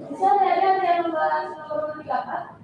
Bisa lihat yang membahas nomor 34.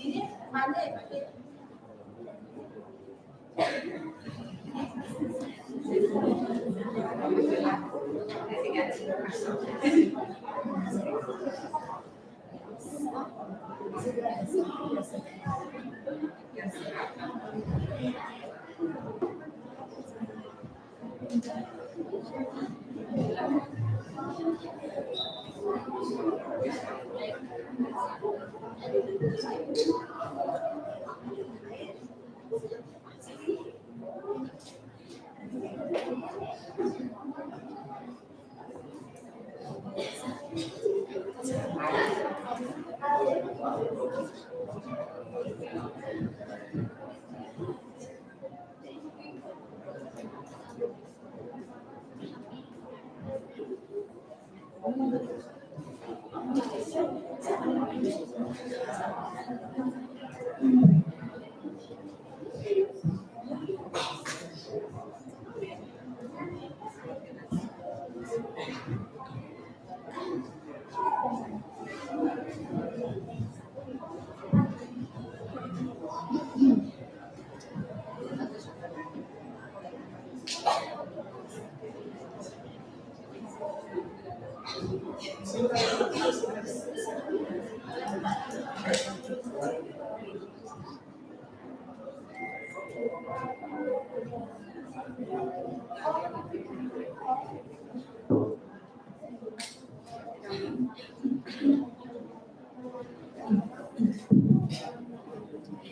Ini mana ya Pak?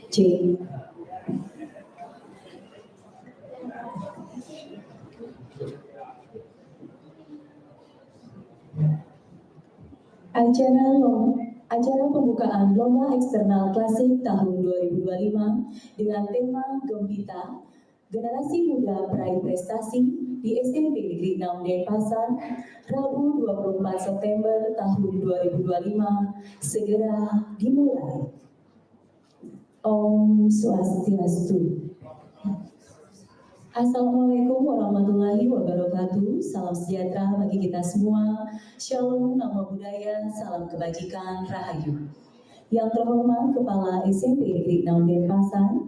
C. Acara pembukaan Lomba Eksternal Klasik tahun 2025 dengan tema Gembita, Generasi Muda Peraih Prestasi di SMP Negeri 6 Denpasar, Rabu 24 September tahun 2025, segera dimulai. Om Swastiastu. Assalamualaikum warahmatullahi wabarakatuh. Salam sejahtera bagi kita semua. Shalom, nama budaya, salam kebajikan, rahayu. Yang terhormat Kepala SMP Negeri 6 Denpasar,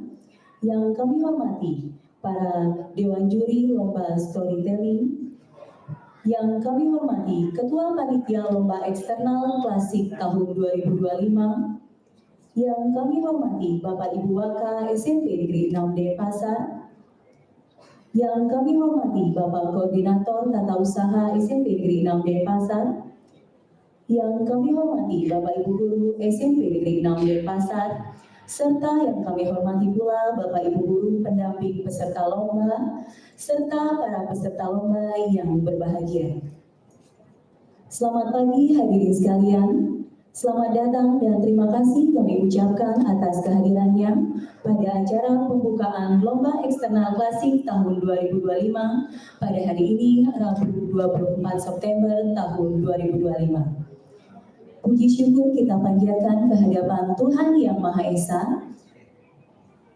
yang kami hormati para Dewan Juri Lomba Storytelling, yang kami hormati Ketua Panitia Lomba Eksternal Klasik tahun 2025, yang kami hormati Bapak Ibu Waka SMP Negeri 6 Denpasar, yang kami hormati Bapak Koordinator Tata Usaha SMP Negeri 6 Denpasar, yang kami hormati Bapak Ibu Guru SMP Negeri 6 Denpasar, serta yang kami hormati pula Bapak Ibu Guru pendamping peserta lomba, serta para peserta lomba yang berbahagia. Selamat pagi hadirin sekalian. Selamat datang dan terima kasih kami ucapkan atas kehadirannya pada acara pembukaan Lomba Eksternal Klasik tahun 2025 pada hari ini, Rabu 24 September tahun 2025. Puji syukur kita panjatkan kehadapan Tuhan Yang Maha Esa,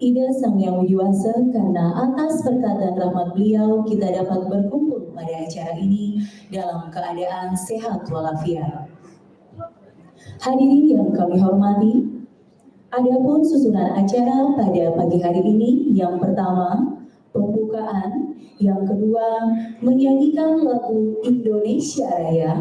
Ida Sang Yang Widiwasa, karena atas berkat dan rahmat Beliau kita dapat berkumpul pada acara ini dalam keadaan sehat walafiat. Hadirin yang kami hormati, adapun susunan acara pada pagi hari ini, yang pertama pembukaan, yang kedua menyanyikan lagu Indonesia Raya,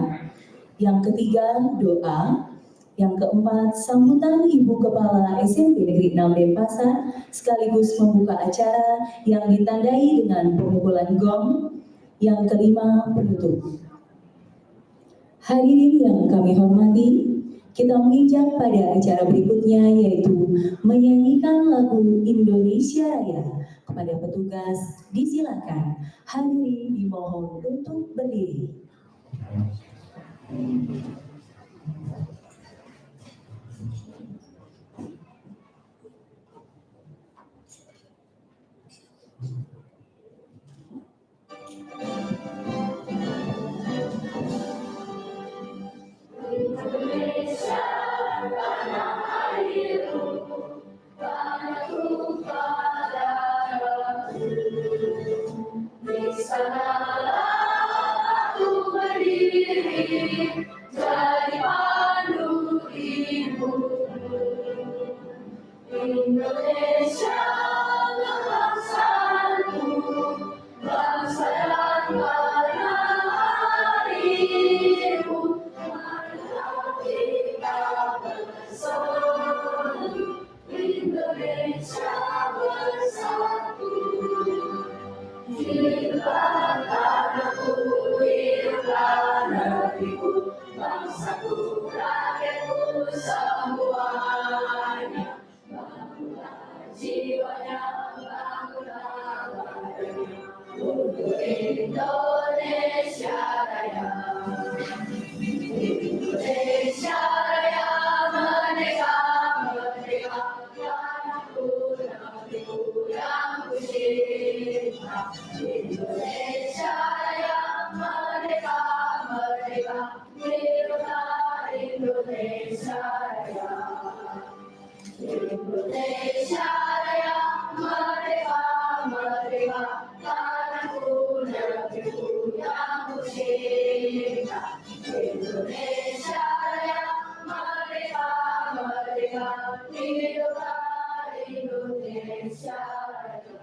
yang ketiga doa, yang keempat sambutan Ibu Kepala SMP Negeri 6 Denpasar sekaligus membuka acara yang ditandai dengan pemukulan gong, yang kelima penutup. Hadirin yang kami hormati, kita menginjak pada acara berikutnya, yaitu menyanyikan lagu Indonesia Raya. Kepada petugas disilakan, hadirin dimohon untuk berdiri. Indonesia, tanah airku, tanahku padamu. Di sanalah aku berdiri, jadi pandu ibumu. Indonesia, bangsaku, bangsa dan tanah airku. Indonesia bersatu, hiduplah tanahku, hiduplah negeriku, bangsaku, rakyatku semuanya. Bangunlah jiwanya, bangunlah badannya, untuk Indonesia Raya. Indonesia Raya, merdeka, merdeka, tanahku, negeriku yang ku cinta. Indonesia Raya, merdeka, merdeka, hiduplah Indonesia Raya. Indonesia Raya, merdeka, merdeka, tanahku, negeriku yang ku cinta. Indonesia Raya, merdeka, merdeka, hiduplah Indonesia Raya.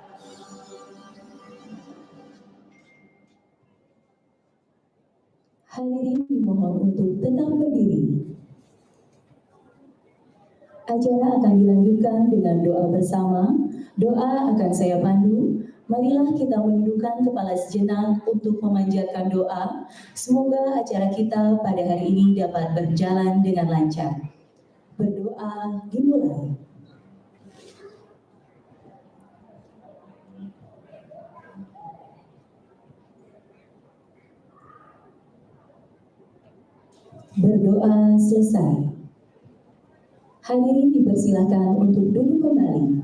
Hadirin dimohon untuk tetap berdiri. Acara akan dilanjutkan dengan doa bersama. Doa akan saya pandu. Marilah kita menundukkan kepala sejenak untuk memanjatkan doa. Semoga acara kita pada hari ini dapat berjalan dengan lancar. Berdoa dimulai. Berdoa selesai. Hadirin dipersilakan untuk duduk kembali.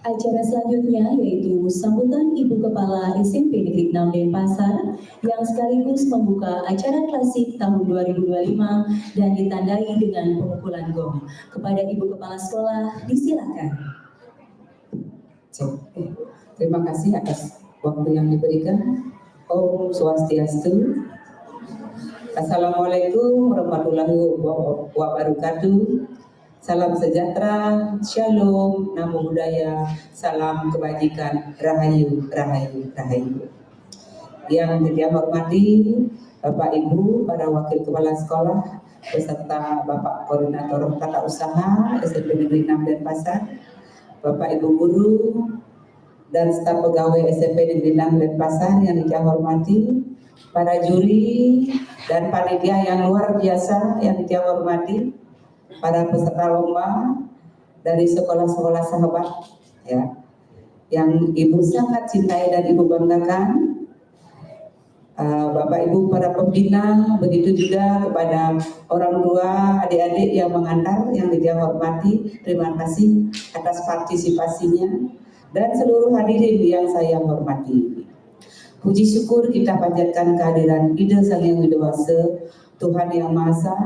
Acara selanjutnya yaitu sambutan Ibu Kepala SMP Negeri 6 Denpasar yang sekaligus membuka acara klasik tahun 2025 dan ditandai dengan pemukulan gong. Kepada Ibu Kepala Sekolah, disilakan. Terima kasih atas waktu yang diberikan. Om Swastiastu. Assalamualaikum warahmatullahi wabarakatuh. Salam sejahtera, shalom, namo buddhaya, salam kebajikan, rahayu, rahayu, rahayu. Yang saya hormati Bapak Ibu, para wakil kepala sekolah, beserta Bapak Koordinator Tata Usaha SMP Negeri 6 Denpasar, Bapak Ibu Guru, dan staf pegawai SMP Negeri 6 Denpasar yang saya hormati, para juri dan panitia yang luar biasa yang saya hormati, para peserta lomba dari sekolah-sekolah sahabat ya, yang Ibu sangat cintai dan Ibu banggakan, Bapak Ibu para pembina, begitu juga kepada orang tua, adik-adik yang mengantar yang saya hormati, terima kasih atas partisipasinya, dan seluruh hadirin yang saya hormati. Puji syukur kita panjatkan kehadiran Ida Sang Yang Widawasa, Tuhan Yang Maha Esa,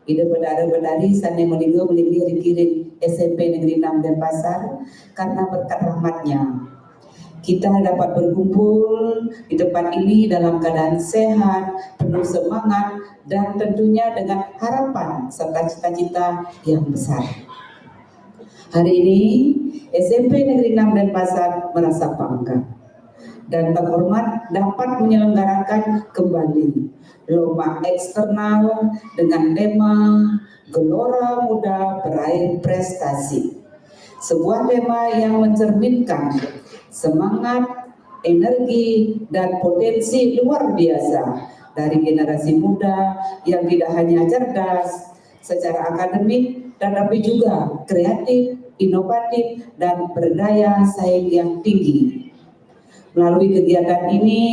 Ida Bedari Sane Melinggo Melinggi Rikirin SMP Negeri 6 Denpasar, karena berkat rahmatnya kita dapat berkumpul di tempat ini dalam keadaan sehat, penuh semangat, dan tentunya dengan harapan serta cita-cita yang besar. Hari ini SMP Negeri 6 Denpasar merasa bangga dan terhormat dapat menyelenggarakan kembali lomba eksternal dengan tema Gelora Muda Peraih Prestasi. Sebuah tema yang mencerminkan semangat, energi, dan potensi luar biasa dari generasi muda yang tidak hanya cerdas secara akademik, tetapi juga kreatif, inovatif, dan berdaya saing yang tinggi. Melalui kegiatan ini,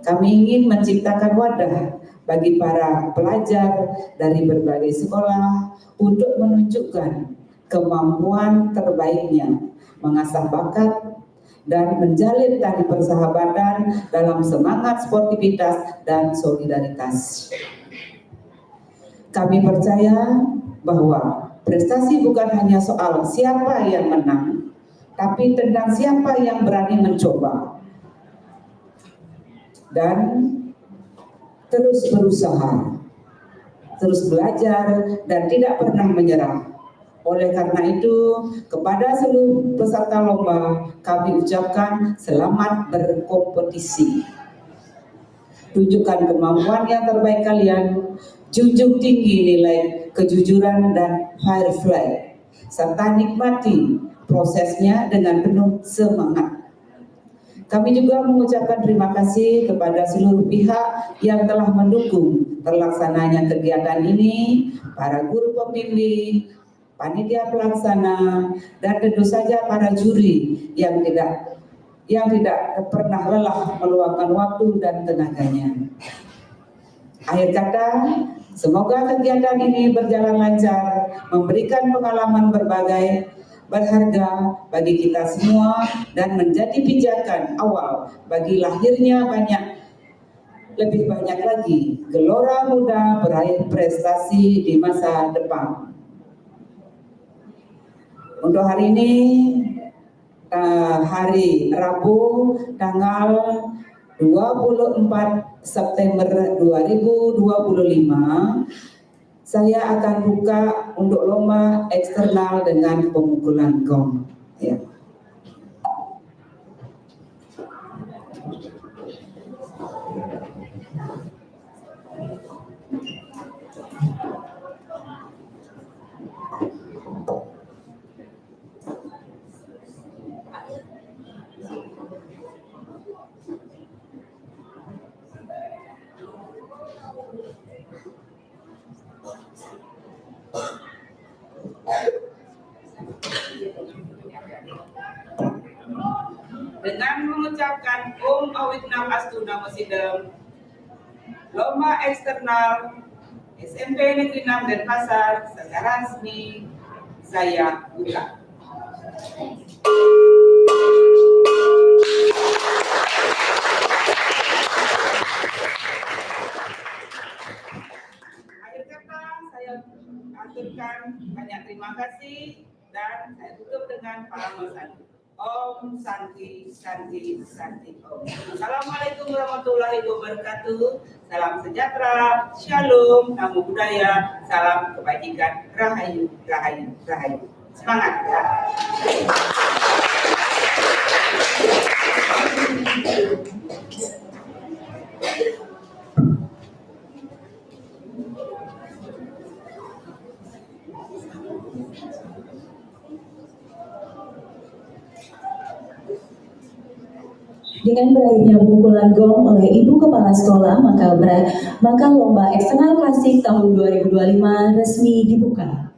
kami ingin menciptakan wadah bagi para pelajar dari berbagai sekolah untuk menunjukkan kemampuan terbaiknya, mengasah bakat, dan menjalin tali persahabatan dalam semangat sportivitas dan solidaritas. Kami percaya bahwa prestasi bukan hanya soal siapa yang menang, tapi tentang siapa yang berani mencoba dan terus berusaha, terus belajar, dan tidak pernah menyerah. Oleh karena itu, kepada seluruh peserta lomba, kami ucapkan selamat berkompetisi. Tunjukkan kemampuan yang terbaik kalian, junjung tinggi nilai kejujuran dan fair play, serta nikmati prosesnya dengan penuh semangat. Kami juga mengucapkan terima kasih kepada seluruh pihak yang telah mendukung terlaksananya kegiatan ini, para guru pembimbing, panitia pelaksana, dan tentu saja para juri yang tidak pernah lelah meluangkan waktu dan tenaganya. Akhir kata, semoga kegiatan ini berjalan lancar, memberikan pengalaman berharga bagi kita semua, dan menjadi pijakan awal bagi lahirnya lebih banyak lagi gelora muda peraih prestasi di masa depan. Untuk hari ini, hari Rabu tanggal 24 September 2025, saya akan buka untuk lomba eksternal dengan pemukulan gong. Ya. 6 Astuna Mesidem, Lomba Eksternal SMP Negeri 6 Denpasar secara resmi saya buka. Akhir kata saya aturkan banyak terima kasih dan saya tutup dengan paramesan. Om Santi Santi Santi Om. Assalamualaikum warahmatullahi wabarakatuh. Salam sejahtera, shalom, namo buddhaya, salam kebajikan, rahayu, rahayu, rahayu. Semangat ya. Dengan berakhirnya pukulan gong oleh Ibu Kepala Sekolah, maka lomba eksternal klasik tahun 2025 resmi dibuka.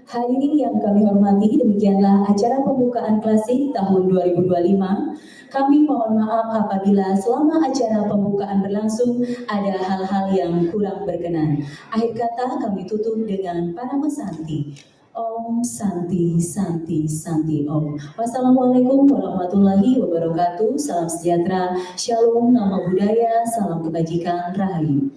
Hadirin yang kami hormati, demikianlah acara pembukaan klasik tahun 2025. Kami mohon maaf apabila selama acara pembukaan berlangsung ada hal-hal yang kurang berkenan. Akhir kata kami tutup dengan Paramesanti. Om Santi Santi Santi Om. Wassalamualaikum warahmatullahi wabarakatuh. Salam sejahtera, shalom, namo buddhaya, salam kebajikan, rahayu.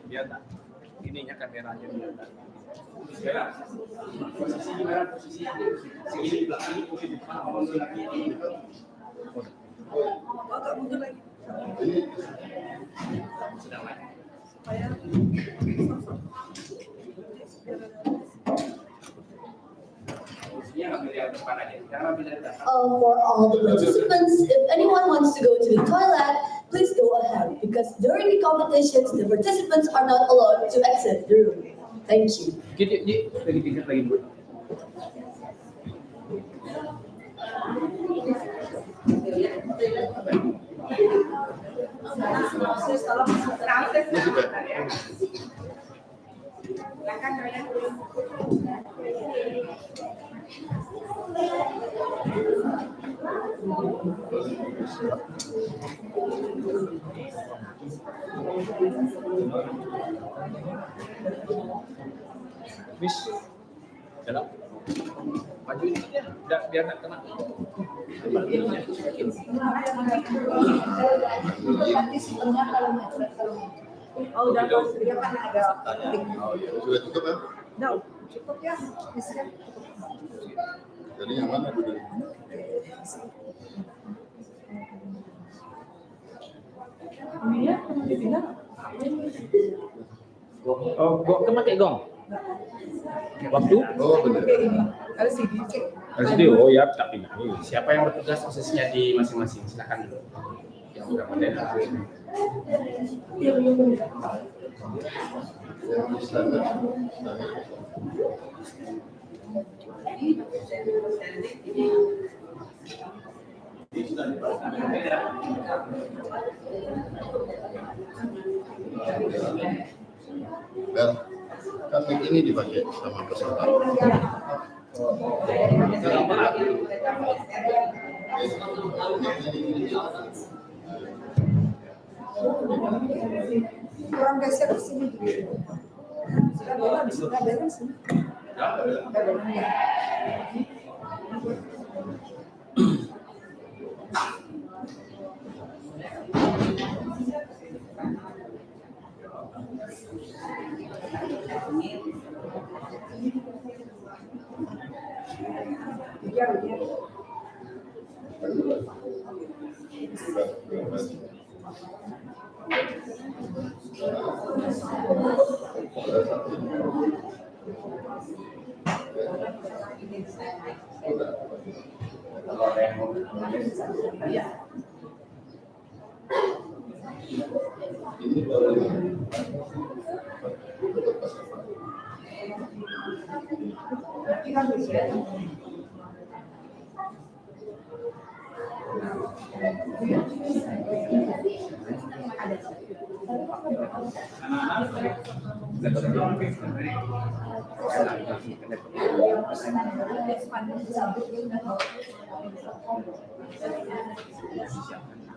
Lihat tak? Ininya kameranya lihat tak? Ya, posisi gimana posisi? Sini di belakang, posisi di depan, mundur lagi. Agak mundur lagi. Sedang lagi. For all the participants, if anyone wants to go to the toilet, please go ahead, because during the competitions, the participants are not allowed to exit the room. Thank you. Lagi. Miss, dalam maju ini ya, biar nggak kena. Oh, udah dia kan ada. Oh, iya. Sudah cukup ya? Udah cukup ya. Bisa. Jadi yang mana dulu? Ini ya, dipindah. Oh, gong pakai gong. Waktu? Oh, benar. Harus dicek. Harus di. Oh ya, tak pindah. Siapa yang bertugas posisinya di masing-masing? Silakan dulu. Yang udah modern. Bel, kan mic ini dipakai sama peserta. Kurang geser ke sini. Sudah beres sih.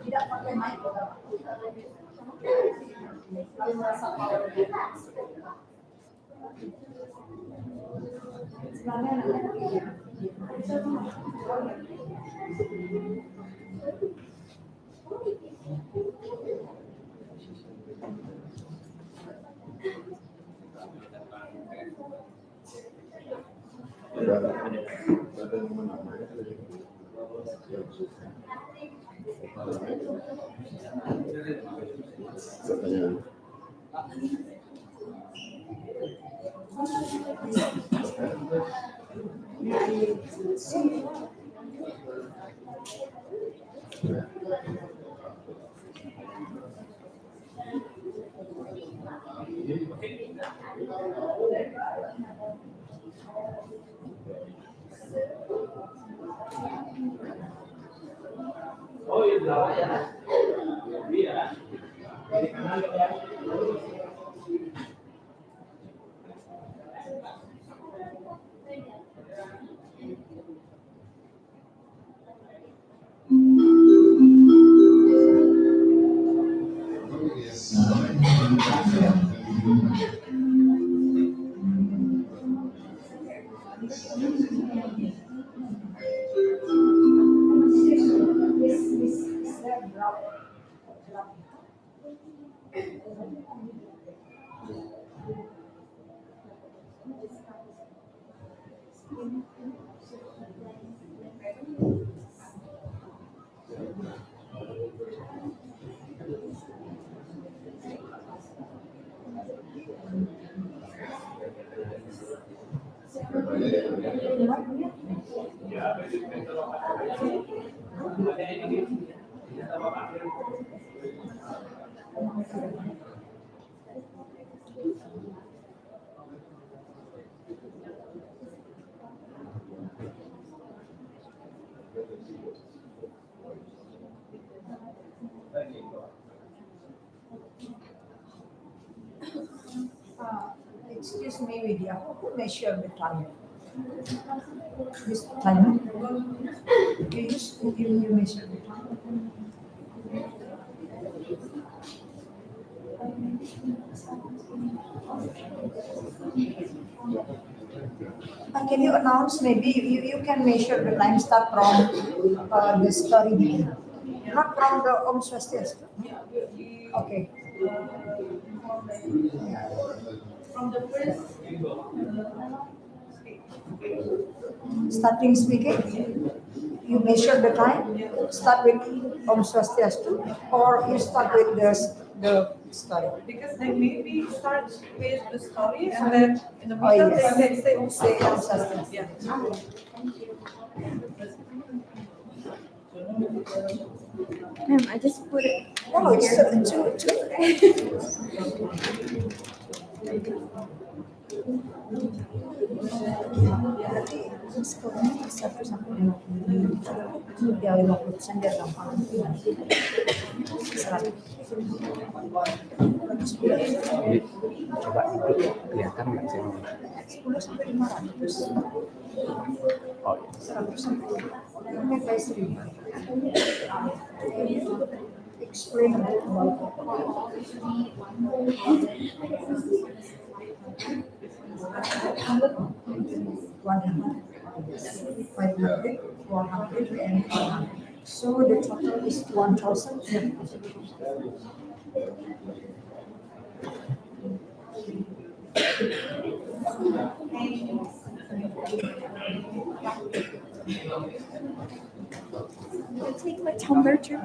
Tidak pakai mic. Katanya. Oh iya, ya. Iya. Jadi kanan ya. Excuse me, Vidya, who measured the time? This time? You measured the time. Can you announce, maybe you can measure the time start from the story begin, not from the Om Swastiastu. Okay. From the first starting speaking, you measure the time, start with Om Swastiastu, or you start with the story. Because they maybe start with the story and then in the middle yes. they say Om Say Om Swastiastu. Swastiastu. Yeah. Ma'am, I just put it. Oh, it's two. Nanti skornya 1 sampai 50. Ya 50% biar gampang. 100. Jadi coba itu kelihatan nggak sih? 10 sampai 500. Oh iya. 100 sampai 1000. Explain about 100, 500, 100, and 100. So the total is 1000. I'll take my tumbler too.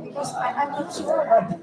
Because I'm not sure about it.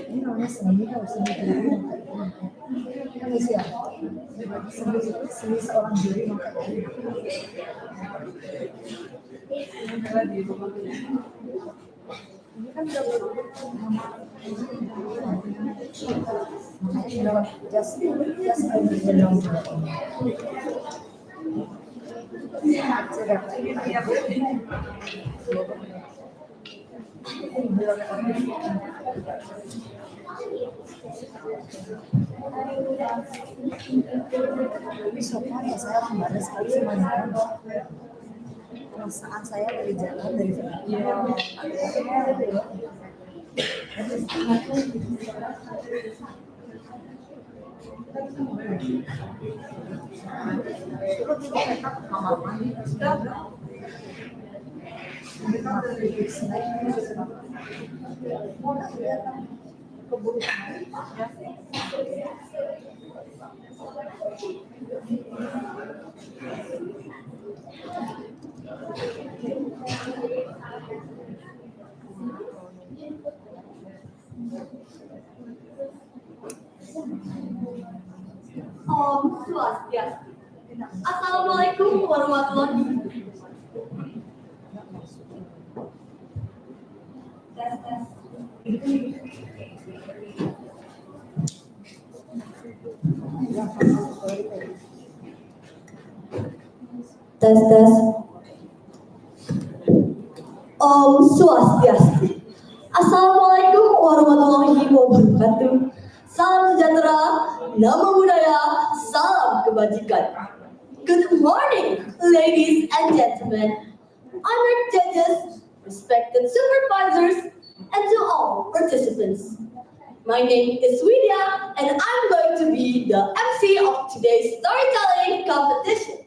Ini namanya seni harus seni juri. Kan isi ya? Seni seorang juri maka ini kan udah just belong. So far ya saya kembali sekali semuanya. Perasaan saya dari jalan dari Om Swastiastu. Assalamualaikum warahmatullahi Tes tes. Om Swastiastu. Assalamualaikum warahmatullahi wabarakatuh. Salam sejahtera, nama budaya, salam kebajikan. Good morning, ladies and gentlemen, honored judges, respected supervisors, and to all participants. My name is Widya, and I'm going to be the MC of today's storytelling competition.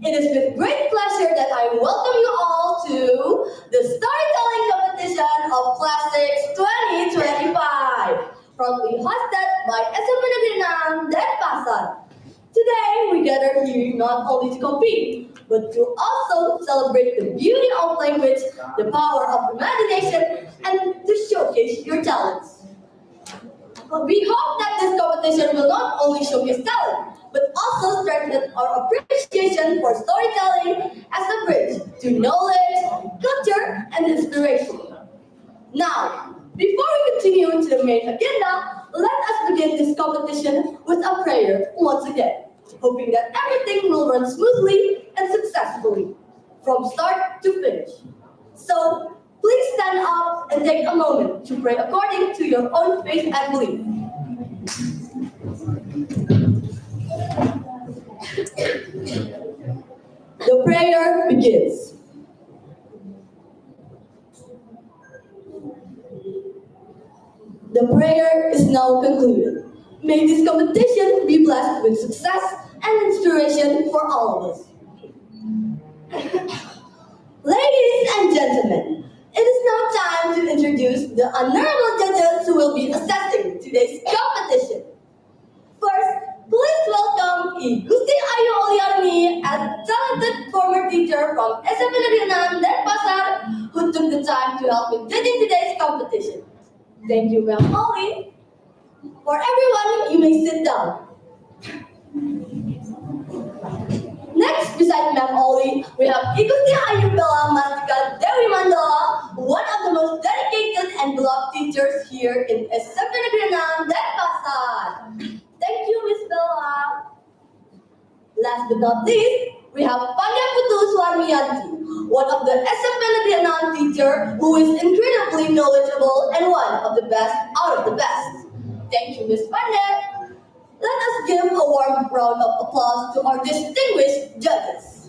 It is with great pleasure that I welcome you all to the storytelling competition of Classics 2025, proudly hosted by SMP Negeri 6 Denpasar. Today, we gather here not only to compete, but to also celebrate the beauty of language, the power of imagination, and to showcase your talents. We hope that this competition will not only showcase talent, but also strengthen our appreciation for storytelling as a bridge to knowledge, culture, and inspiration. Now, before we continue into the main agenda, let us begin this competition with a prayer once again, hoping that everything will run smoothly and successfully, from start to finish. So, please stand up and take a moment to pray according to your own faith and belief. The prayer begins. The prayer is now concluded. May this competition be blessed with success and inspiration for all of us. Ladies and gentlemen, it is now time to introduce the honorable judges who will be assessing today's competition. First, please welcome Gusti Ayu Oliarni, a talented former teacher from SMP Negeri 6 Denpasar, who took the time to help in judging today's competition. Thank you, Ma'am Oli. For everyone, you may sit down. Next, beside Ma'am Oli, we have Gusti Ayu Bella Mastika Dewi Mandala, one of the most dedicated and beloved teachers here in SMP Negeri 6 Denpasar. Thank you, Miss Bella. Last but not least, we have Pandya Putu Swarmiyanti, one of the SMP Negeri 6 teacher who is incredibly knowledgeable and one of the best out of the best. Thank you, Miss Pandya. Let us give a warm round of applause to our distinguished judges.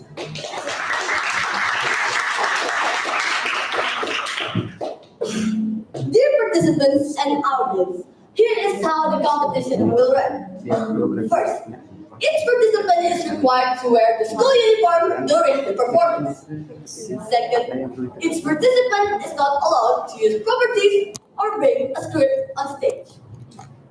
Dear participants and audience, here is how the competition will run. First, each participant is required to wear the school uniform during the performance. Second, each participant is not allowed to use properties or bring a script on stage.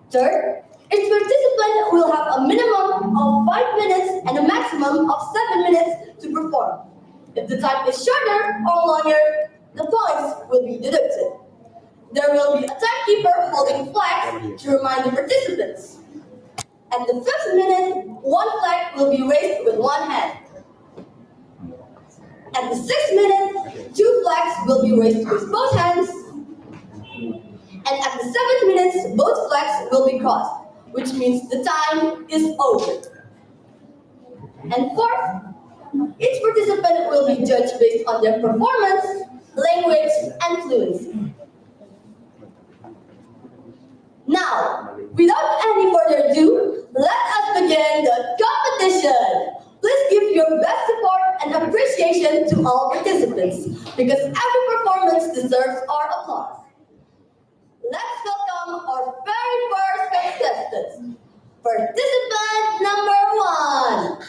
Third, each participant will have a minimum of 5 minutes and a maximum of 7 minutes to perform. If the time is shorter or longer, the points will be deducted. There will be a timekeeper holding flags to remind the participants. At the 5th minute, one flag will be raised with one hand. At the 6th minute, 2 flags will be raised with both hands. And at the 7th minute, both flags will be crossed, which means the time is over. And fourth, each participant will be judged based on their performance, language, and fluency. Now, without any further ado, let us begin the competition. Please give your best support and appreciation to all participants because every performance deserves our applause. Let's welcome our very first contestant, participant number 1.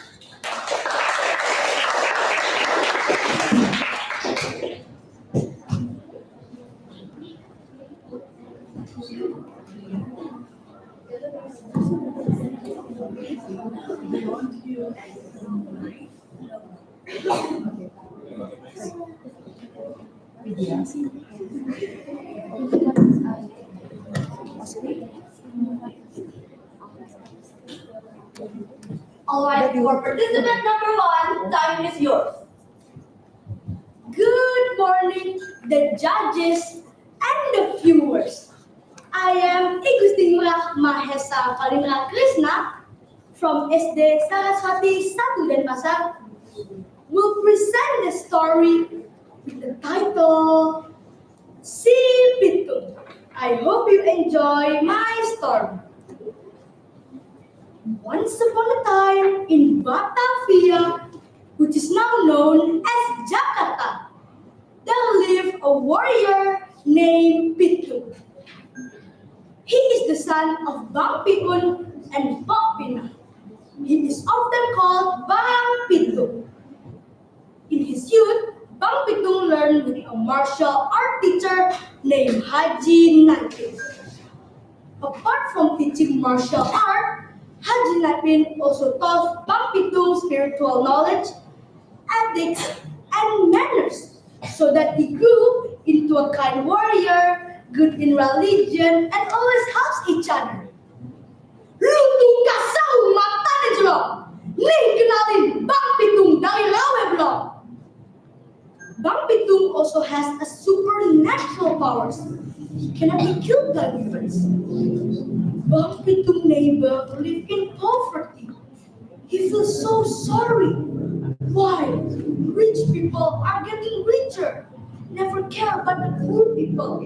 Alright, for participant number 1, time is yours. Good morning, the judges and the viewers. I am Igustinlah Mahesa Kalina Krishna from SD Saraswati 1 Denpasar. Will present the story with the title Si Pitung. I hope you enjoy my story. Once upon a time in Batavia, which is now known as Jakarta, there lived a warrior named Pitung. He is the son of Bang Piun and Bang Pina. He is often called Bang Pitung. In his youth, Bang Pitung learned with a martial art teacher named Haji Naipin. Apart from teaching martial art, Haji Naipin also taught Bang Pitung spiritual knowledge, ethics, and manners, so that he grew into a kind warrior, good in religion, and always helps each other. Lu tuh kasau mata jelok, nih kenalin Bang Pitung dari Rawe Blok. Bang Pitung also has a supernatural powers. He cannot be killed by humans. Bang Pitung neighbor live in poverty. He feels so sorry. Why? Rich people are getting richer, never care about the poor people.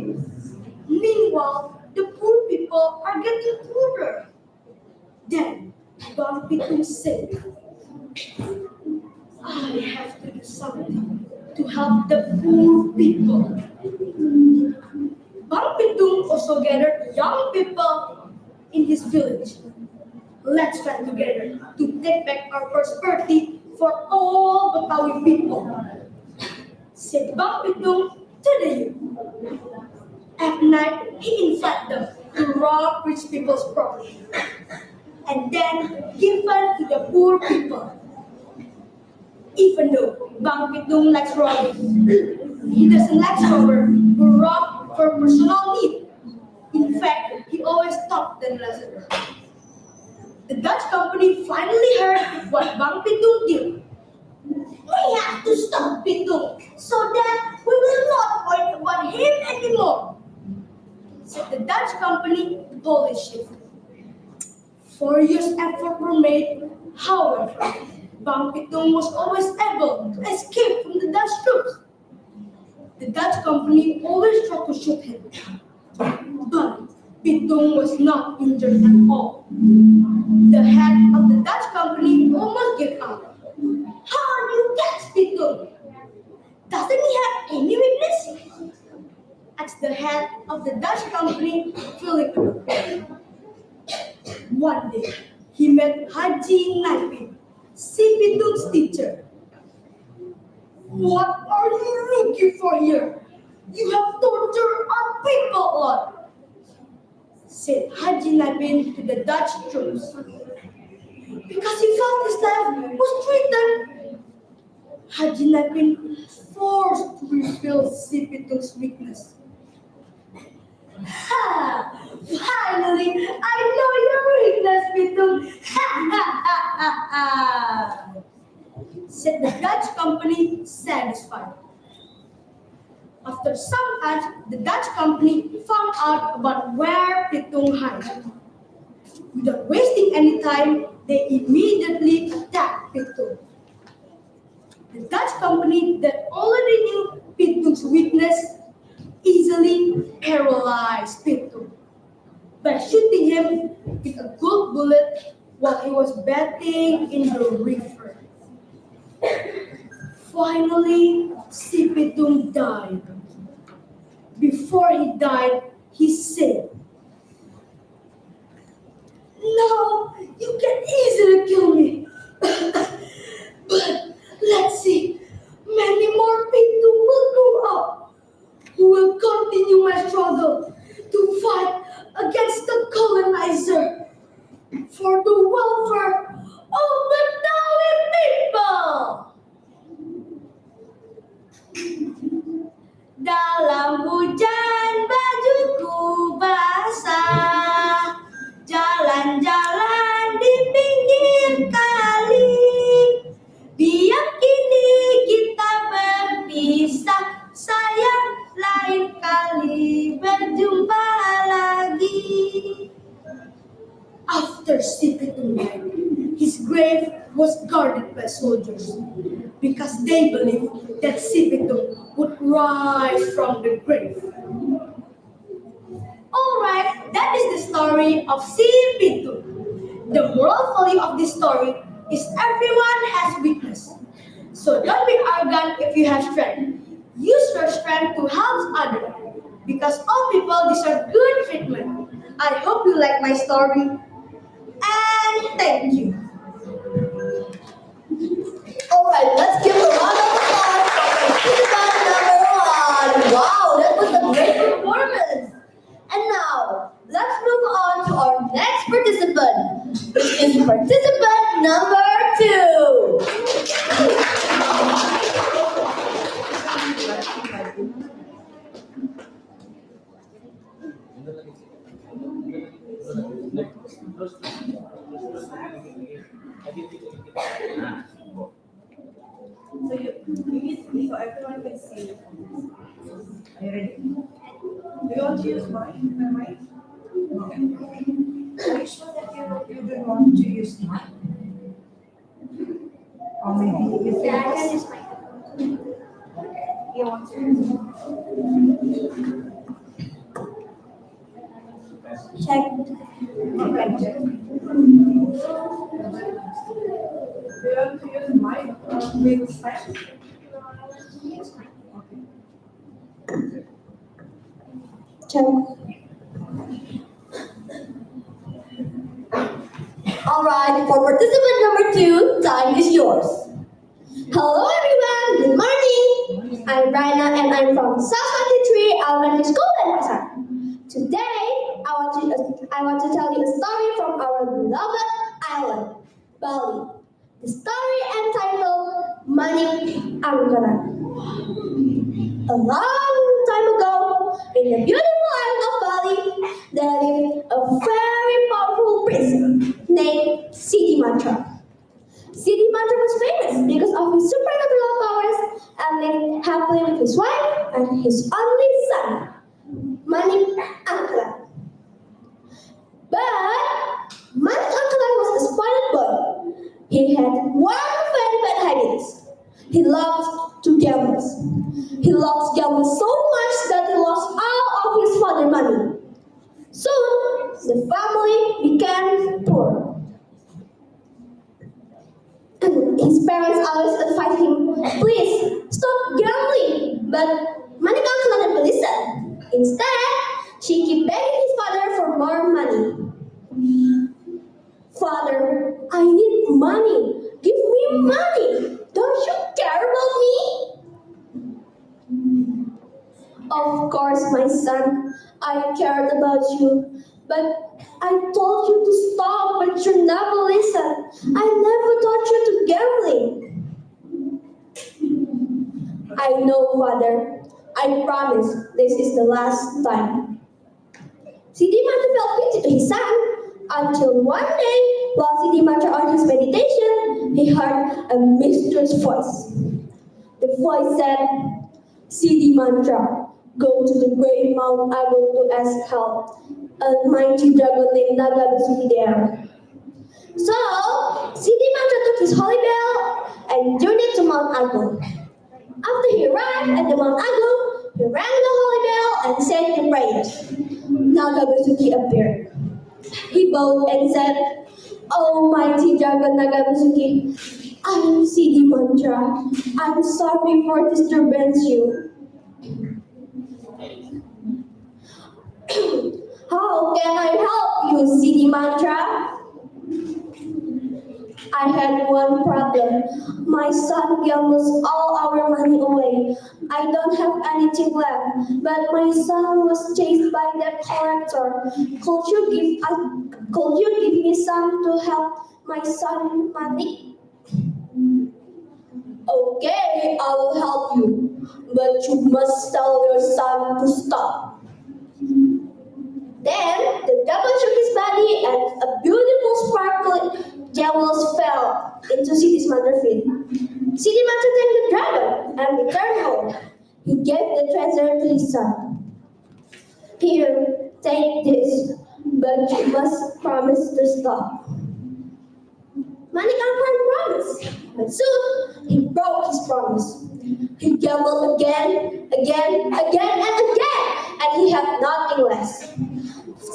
Meanwhile, the poor people are getting poorer. Then, Bang Pitung said, I have to do something to help the poor people. Bang Pitung also gathered young people in his village. Let's fight together to take back our prosperity for all Betawi people, said Bang Pitung to the youth. At night, he invited them to rob rich people's property and then give it to the poor people. Even though Bang Pitung likes robbing, he doesn't like robber who rob for personal need. In fact, he always talked them lesser. The Dutch company finally heard what Bang Pitung did. We have to stop Pitung so that we will not worry about him anymore, said the Dutch company police chief. 4 years effort were made. However, Bang Pitung was always able to escape from the Dutch troops. The Dutch company always tried to shoot him, but Pitung was not injured at all. The head of the Dutch company almost gave up. How do you catch Pitung? Doesn't he have any weakness? Asked the head of the Dutch company, Philip. One day, he met Haji Naipin, Si Pitung's teacher. What are you looking for here? You have tortured our people a lot, said Haji Naipin to the Dutch troops. Because he felt his life was threatened, Haji Naipin was forced to reveal Si Pitung's weakness. Ha! Finally, I know your weakness, Pitung. Ha ha ha ha ha! Said the Dutch company, satisfied. After some time, the Dutch company found out about where Pitung hid. Without wasting any time, they immediately attacked Pitung. The Dutch company that already knew Pitung's weakness easily paralyzed Pitung. by shooting him with a gold bullet while he was bathing in the river. Finally, Si Pitung died. Before he died, he said, "Now you can easily kill me. But let's see, many more people will grow up who will continue my struggle to fight against the colonizer for the welfare of Betawi people." Dalam hujan bajuku basah, jalan-jalan di pinggir kali. Biar kini kita berpisah, sayang lain kali berjumpa lagi. After Si Pitung died, his grave was guarded by soldiers because they believed that Si Pitung would rise from the grave. Alright, that is the story of Si Pitung. The moral value of this story is everyone has weakness. So don't be arrogant if you have strength. Use your strength to help others because all people deserve good treatment. I hope you like my story and thank you. Alright, let's give a round of applause for participant number 1. Wow, that was a great performance. And now, let's move on to our next participant, which is participant number 2. So you need so everyone can see. Are you ready? Do you want to use mine? My mic? Are you sure that you don't want to use mine? Or maybe you think Yeah, I can use mine. you want to use mine? Check. You can check. Do you want to use mine with stand? Check. Alright, for participant number 2, time is yours. Hello everyone, good morning. I'm Raina and I'm from South 23 Elementary School in Pasar. Today, I want to tell you a story from our beloved island, Bali. The story entitled Manik Angkaran. A long time ago, in the beautiful island of Bali, there lived a very powerful prince named Siti Mantra. Siti Mantra was famous because of his supernatural powers and lived happily with his wife and his only son, Manik Angkaran. But Manik Angkaran was a spoiled boy. He had one very bad habit. He loved to gamble. He loved gambling so much that he lost all of his father's money. Soon, the family became poor. And his parents always advised him, please stop gambling. But Manik Angkaran never listened. Instead, she kept begging his father for more money. Father, I need money. Give me money. Don't you care about me? Of course, my son, I cared about you. But I told you to stop, but you never listened. I never taught you to gambling. I know, Father. I promise this is the last time. Siti Mantra felt pity to his son until one day, while Siti Mantra on his meditation, he heard a mysterious voice. The voice said, Siti Mantra, go to the great Mount Agung to ask help. A mighty dragon named Naga is there. So, Siti Mantra took his holy bell and journeyed to Mount Agung. After he arrived at the Mount Agung, he rang the holy bell and said the prayers. Naga Basuki appeared. He bowed and said, "Oh, mighty dragon Nagabuzuki, I'm CD Mantra. I'm sorry for disturbance you. How can I help you, CD Mantra? I had one problem. My son gambles all our money away. I don't have anything left, but my son was chased by that collector. Could you give me some to help my son money?" "Okay, I will help you, but you must tell your son to stop." Then the devil shook his body and a beautiful sparkling jewels fell into Siddhi's mother's feet. Siddhi Mantra thanked the dragon and returned home. He gave the treasure to his son. "Here, take this, but you must promise to stop." Manik Angkran promised, but soon he broke his promise. He gambled again, and again, and he had nothing less.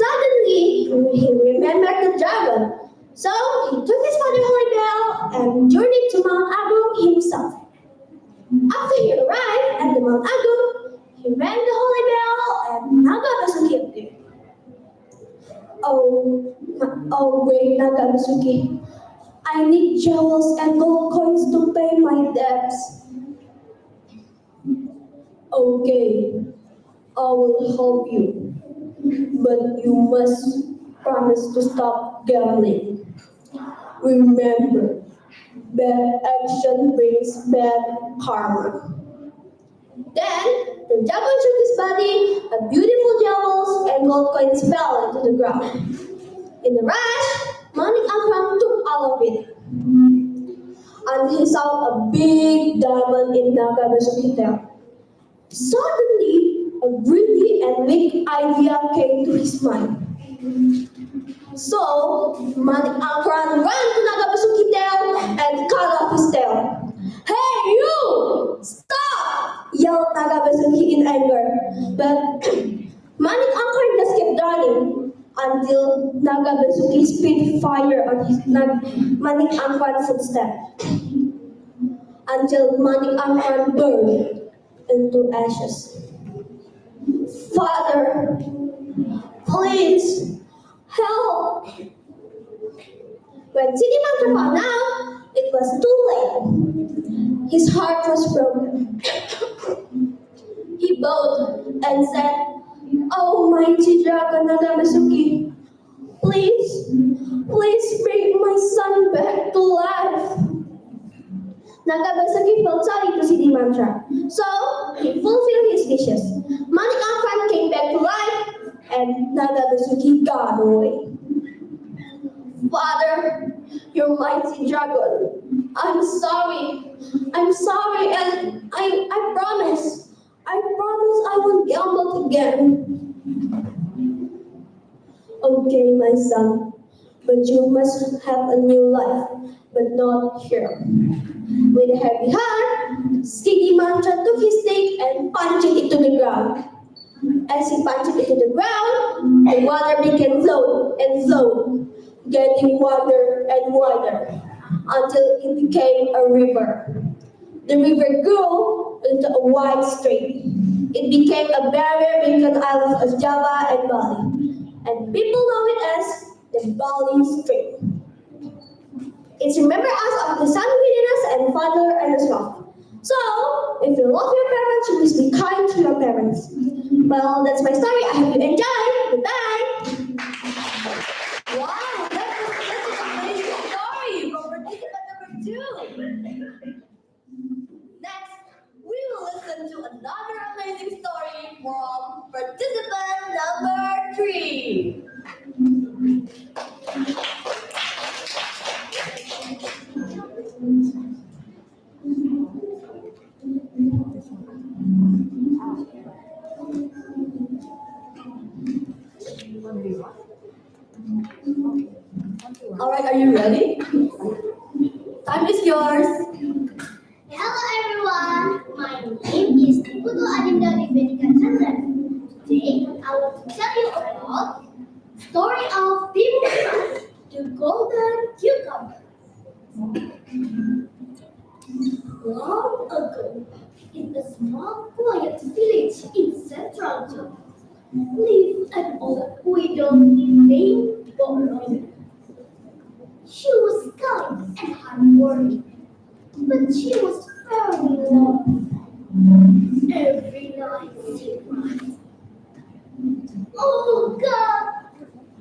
Suddenly, he remembered the dragon, so he took his father holy bell and journeyed to Mount Agung himself. After he arrived at the Mount Agung, he rang the holy bell and Nagabasuki appeared. Oh, great Nagabasuki, I need jewels and gold coins to pay my debts." "Okay, I will help you, but you must promise to stop gambling. Remember, bad action brings bad karma." Then the devil shook his body, and beautiful jewels and gold coins fell into the ground. In a rush, Manik Angkran took all of it, and he saw a big diamond in Nagabasuki's tail. Suddenly, a greedy and weak idea came to his mind. So, Manik Angkran ran to Nagabasuki's tail and cut off his tail. "Hey, you! Stop!" yelled Nagabasuki in anger. But Manik Angkran just kept running until Nagabasuki spit fire on his Manik Angkran's footstep. Until Manik Angkran burned into ashes. "Father, please help!" When Siddhi Mantra found out, it was too late. His heart was broken. He bowed and said, "Oh, mighty dragon Nagamasuki, please bring my son back to life." Nagabasuki felt sorry to Siddhi Mantra, so he fulfilled his wishes. Manik Angkran came back to life, and Nagabasuki got away. "Father, your mighty dragon, I'm sorry, and I promise I won't gamble again." "Okay, my son, but you must have a new life, but not here." With a heavy heart, Siddhi Mantra took his stick and punched it into the ground. As he punched it into the ground, the water began flow and flow, getting wider and wider until it became a river. The river grew into a wide stream. It became a barrier between the islands of Java and Bali, and people know it as the Bali Stream. It's remember us of the son within us and father and us love. So, if you love your parents, you must be kind to your parents. Well, that's my story. I hope you enjoyed. Goodbye. Wow, that's an amazing story from participant number 2. Next, we will listen to another amazing story from participant number 3. All right, are you ready? Time is yours. Hello everyone, my name is Putu Adinda Divenika Chandra. Today I want to tell you about Story of Timus, the golden cucumber. Long ago, in a small quiet village in central Java, lived an old widow named Borona. She was kind and hardworking, but she was very lonely. Every night she cried, "Oh God,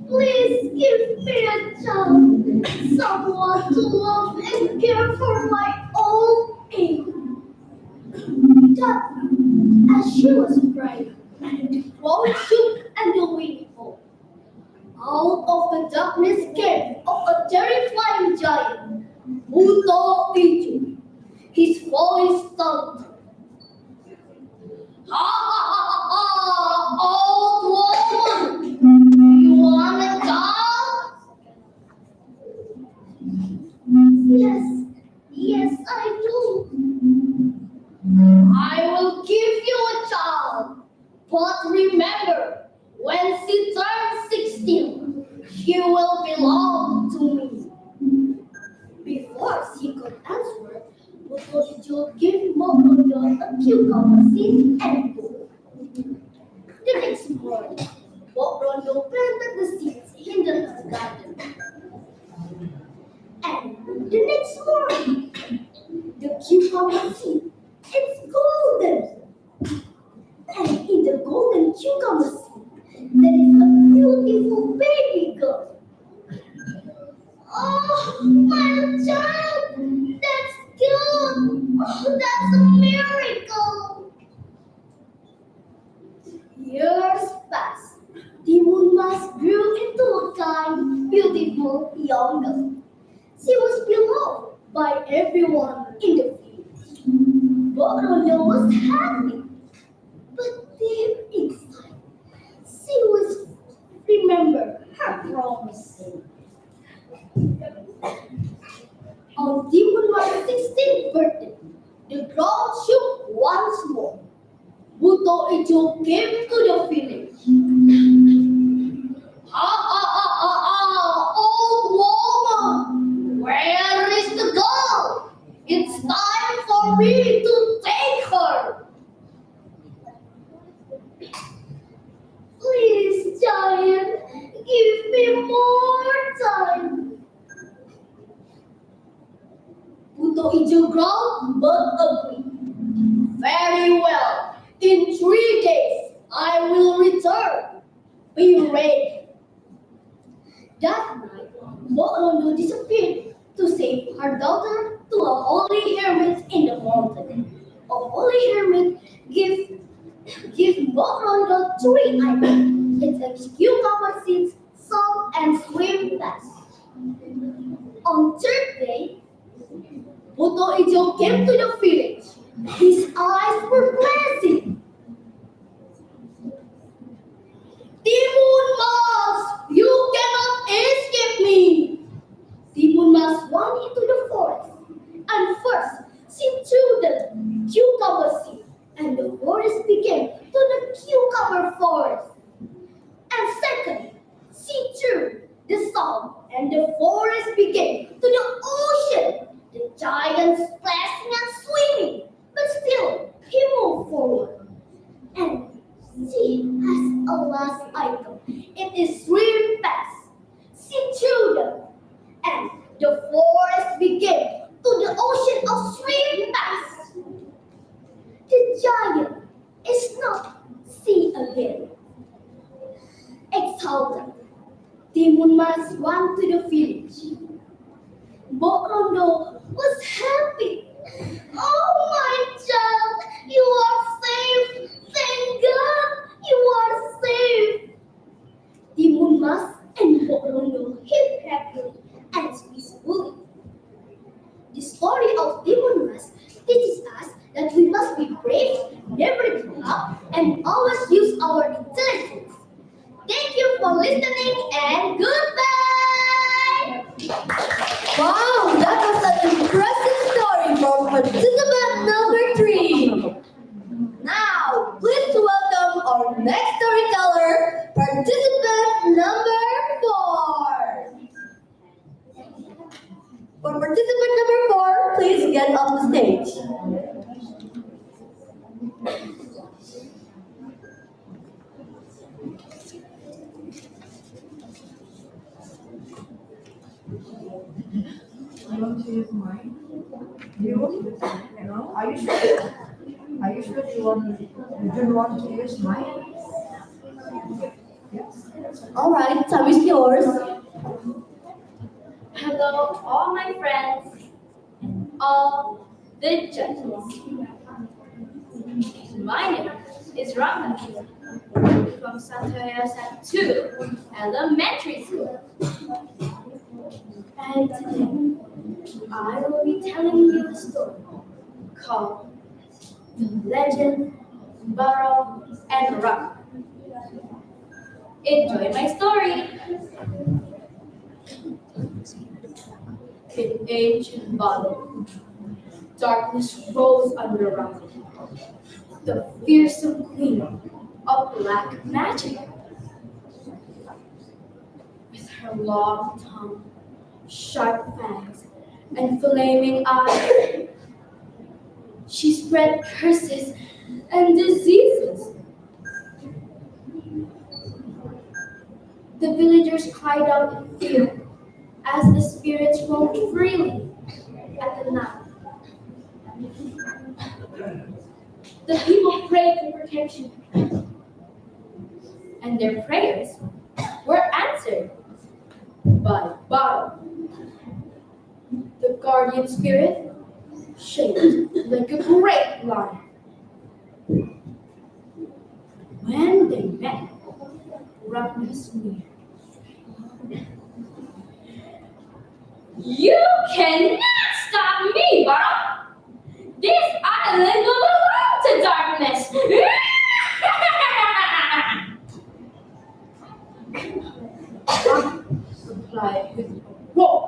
please give me a child, someone to love and care for my old age." That, as she was praying, the ground shook and the wind blew. Out of the darkness came a terrifying giant, Buto Ichu. His voice thundered, "Ha ha ha ha ha, old woman! You want a child?" "Yes, yes, I do." "I will give you a child, but remember, when she turns 16, she will belong to me." Before she could answer, Buto gave Mokondo a cucumber seed and book. The next morning, Mokondo planted the seeds in the garden. And the next morning, the cucumber seed, it's golden. And in the golden cucumber seed, there is a beautiful baby girl. "Oh, my child, that's good. Oh, that's a miracle." Years passed. The moonmas grew into a kind, beautiful young girl. She was beloved by everyone in the village. Borondo was happy, but deep inside, she was remember her promise. On Timun's 16th birthday, the ground shook once more. Buto Ijo came to the village. "Ha ha ha ha ha, old woman! Where is the girl? It's time for me to take her." "Please, giant, give me more time." Buto Ijo growled but agreed. "Very well. In 3 days, I will return. Be ready." That night, Borondo disappeared to save her daughter to a holy hermit in the mountain. A holy hermit give Borondo 3 items. It takes cucumber seeds, salt, and swim fast. On 3rd day, Buto Ijo came to the village. His eyes were blazing. "Timun Mas, you cannot escape me." Timun Mas went into the forest, and first she threw the cucumber seed, and the forest became to the cucumber forest. And second, she threw the salt, and the forest became to the ocean. The giant splashing and swimming, but still he moved forward. And she has a last item. It is swim fast. She threw them, and the forest became to the ocean of swim fast. The giant is not seen again. Exalted, Timun Mas went to the village. Borondo was happy. "Oh, my child, you are safe. Thank God, you are safe." Timun Mas and Borondo lived happily and peacefully. The story of Timun Mas teaches us that we must be brave, never give up, and always use our intelligence. Thank you for listening and goodbye! Wow, that was an impressive story from participant number 3. Now, please welcome our next storyteller, participant number You want to use mine? You know, are you sure? Are you sure you don't want to use mine? Yes. Alright, time is yours. Hello, all my friends, all the judges. My name is Rama from Santa Rosa 2 Elementary School. And today, I will be telling you a story called The Legend, Burrow, and Rock. Enjoy my story. In ancient Babylon, darkness rose under Rock, the fearsome queen of black magic. With her long tongue, sharp fangs, and flaming eyes, she spread curses and diseases. The villagers cried out in fear as the spirits roamed freely at the night. The people prayed for protection, and their prayers were answered by Baro, the guardian spirit, shaped like a great lion. When they met, Roughness near. You cannot stop me, Baro! This island will belong to darkness! Replied with a roar.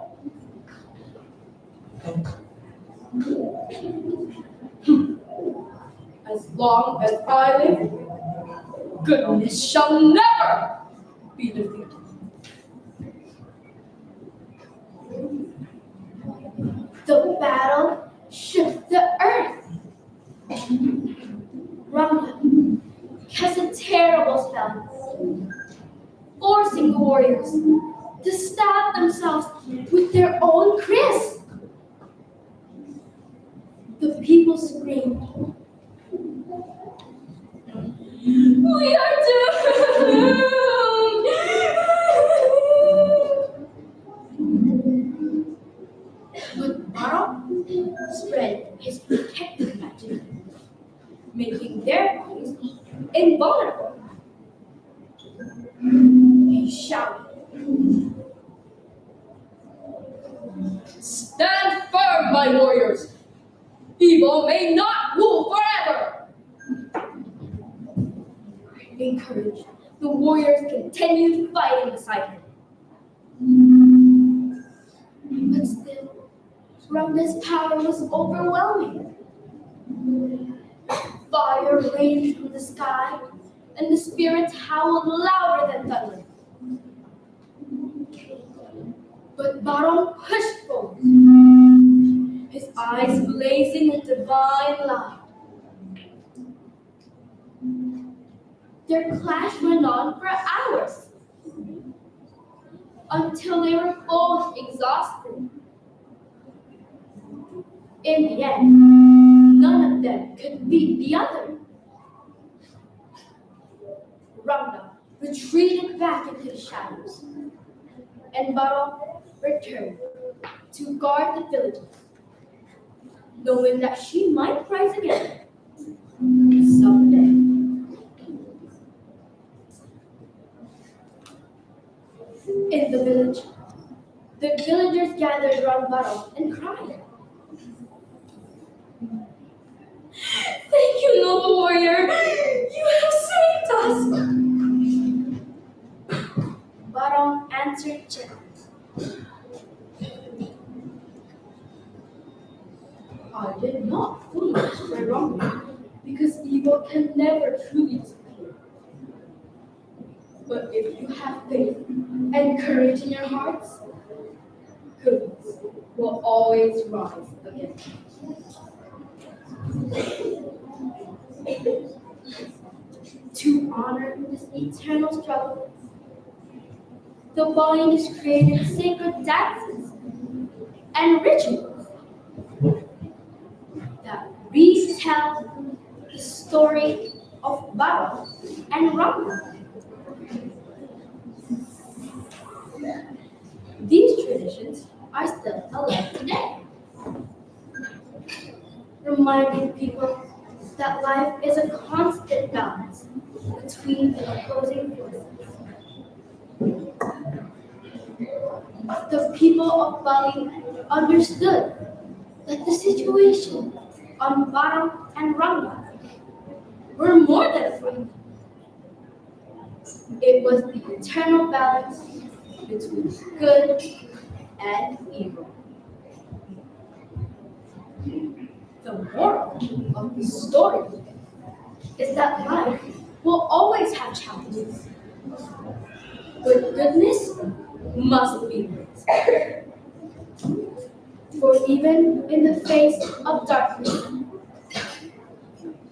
As long as I live, goodness shall never be defeated. The battle shook the earth. Rumba cast a terrible spell, forcing the warriors to stab themselves with their own kris. The people screamed, "We are doomed!" But Baro spread his protective magic, making their bodies invulnerable. He shouted, "Stand firm, my warriors! Evil may not rule forever!" Encouraged, the warriors continued fighting beside him. But still, Rumba's power was overwhelming. Fire rained from the sky, and the spirits howled louder than thunder. But Baron pushed forward, his eyes blazing with divine light. Their clash went on for hours, until they were both exhausted. In the end, none of them could beat the other. Rumba retreated back into the shadows, and Baro returned to guard the villages, knowing that she might rise again someday. In the village, the villagers gathered around Baro and cried, "Thank you, noble warrior! You have saved us!" Baro answered gently, "I did not fully destroy wrongdoing, because evil can never truly disappear. But if you have faith and courage in your hearts, goodness will always rise again." To honor this eternal struggle, the Balinese created sacred dances and rituals that retell the story of Bara and Rama. These traditions are still alive today, reminding people that life is a constant balance between the opposing forces. The people of Bali understood that the situation on Baram and Rangga were more than a fight. It was the eternal balance between good and evil. The moral of the story is that life will always have challenges, but goodness must be praised. For even in the face of darkness,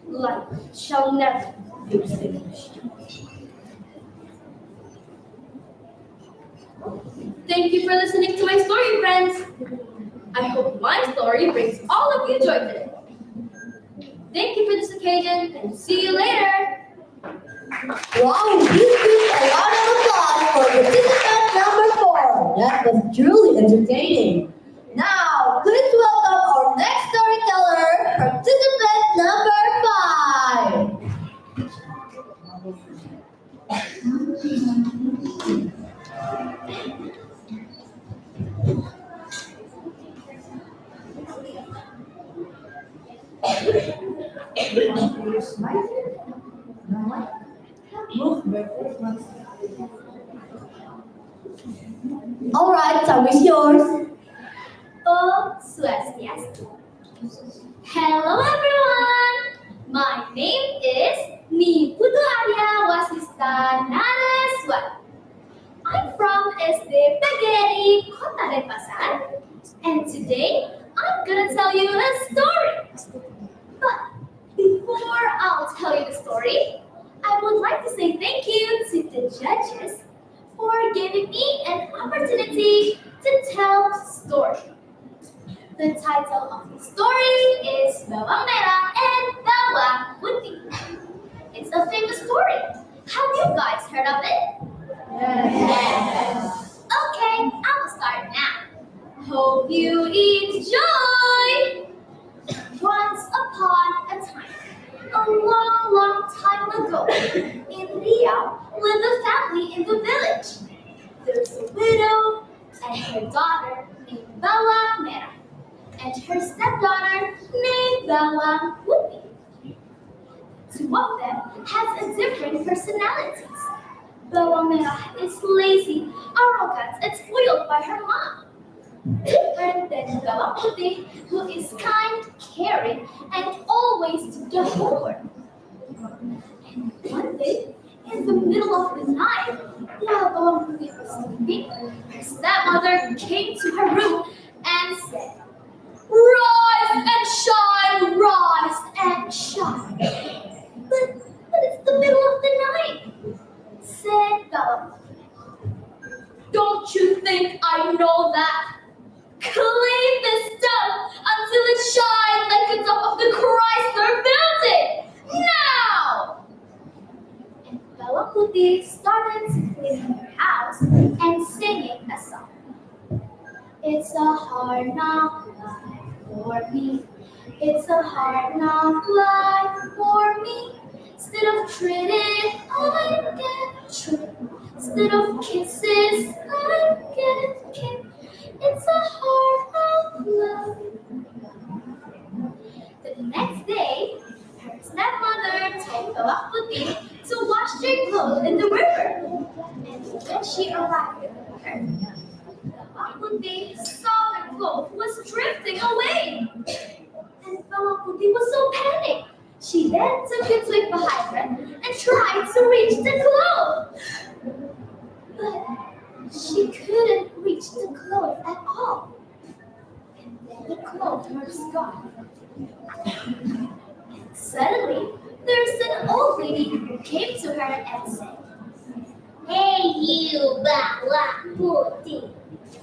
light shall never be extinguished. Thank you for listening to my story, friends. I hope my story brings all of you joy today. Thank you for this occasion, and see you later. Wow, this gives a lot of applause for participant number 4. That was truly entertaining. Now, please welcome our next storyteller, participant number 5. All right, time is yours. Om Swastiastu. Hello everyone! My name is Niputu Arya Wasista Naraswat. I'm from SD Pageri, Kota Denpasar, and today I'm gonna tell you a story. But before I'll tell you the story, I would like to say thank you to the judges for giving me an opportunity to tell the story. The title of the story is Bawang Merah and Bawang Putih. It's a famous story. Have you guys heard of it? Yes. Okay, I'll start now. Hope you enjoy. Once upon a time, a long, long time ago, in Riau lived a family in the village. There was a widow and her daughter named Bawang Merah, and her stepdaughter named Bawang Putih. Two of them has a different personalities. Bawang Merah is lazy, arrogant, and spoiled by her mom. Different than Bawang Putih, who is kind, caring, and always do the homework. And one day, in the middle of the night, while Bawang Putih was sleeping, her stepmother came to her room and said, "Rise and shine, rise and shine." But it's the middle of the night, said Bawang Putih. Don't you think I know that? Clean this stuff until it shines like the top of the Chrysler building! Now! And Bawang Putih started cleaning her house and singing a song. It's a hard knock life for me. It's a hard knock life for me. Instead of trading, I get tricked. Instead of kisses, I get kicked. It's a hard knock life. The next day, her stepmother told Bawang Putih to wash their clothes in the river. And when she arrived at the river, Bawang Putih saw their clothes was drifting away. And Bawang Putih was so panicked. She then took a twig behind her and tried to reach the clothes. But she couldn't reach the clothes at all. And then the clothes were gone. Suddenly, there's an old lady came to her and said, "Hey, you bawa putih,